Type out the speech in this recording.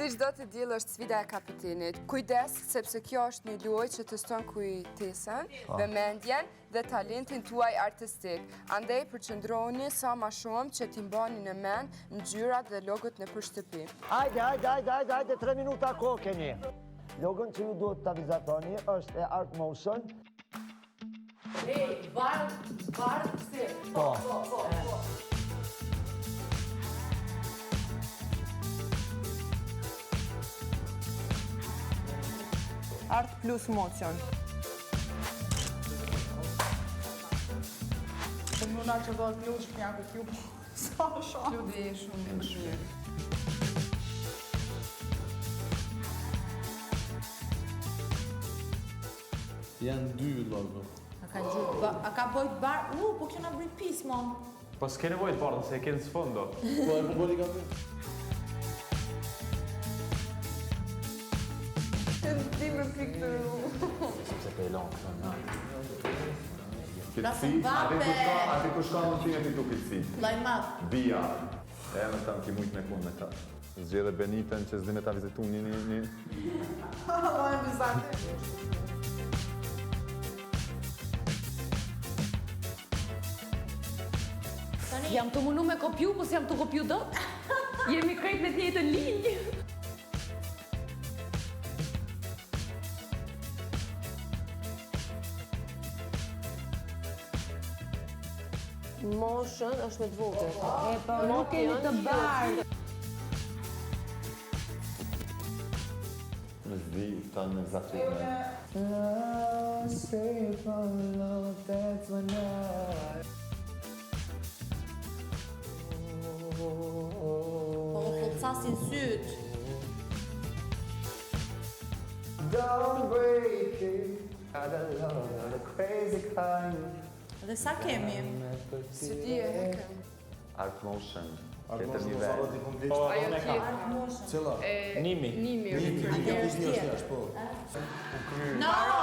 Si çdo të diell është sfida e kapitenit. Kujdes, sepse kjo është një lojë që teston kujtesën, vëmendjen dhe talentin tuaj artistik. Andaj përqendroni sa më shumë që t'i mbani në mend ngjyrat dhe logot në shtëpi. Hajde, 3 minuta kohë keni. Logon që ju duhet të vizatoni është e Art Motion. Bardh se. Po. Art plus motion. Nëna që do të lush për janë këtë ju. Sa shumë. Ju dhe shumë në shmirë. Janë 2 logo. A ka bojt barë? Po kjo nga bëri pis, mo. Po s'ke nevojë të bardhën, se e kenë sfondo. Po e përboli ka për? Ti me pikë të ru. Sepse pe e lonë këtë në. Plasën vape. Ati ku shka më qime këtu këtësi. Lajmat. Bia. E me tam ki mujt me kun me ta. Zgjedhe Beniten që zdi me ta vizitu një. Lajmë vizate. Jam të mundu me kopju, po s'jam të kopju do? Jemi krejt në të njëjtën linjë. Motion është me të vogël. E po, nuk kemi të bardhë. Me zdi ta në zatime. Po casin syt. Don't break it, I don't know, the crazy kind. Dhe sa kemi? Si di e hekëm. Art Motion. Art Tjetër Motion nivel. sallat i komplet. Po, Ajo unë e kam. tjetër. Cila? Nimi. Nimi. Një është, po. No!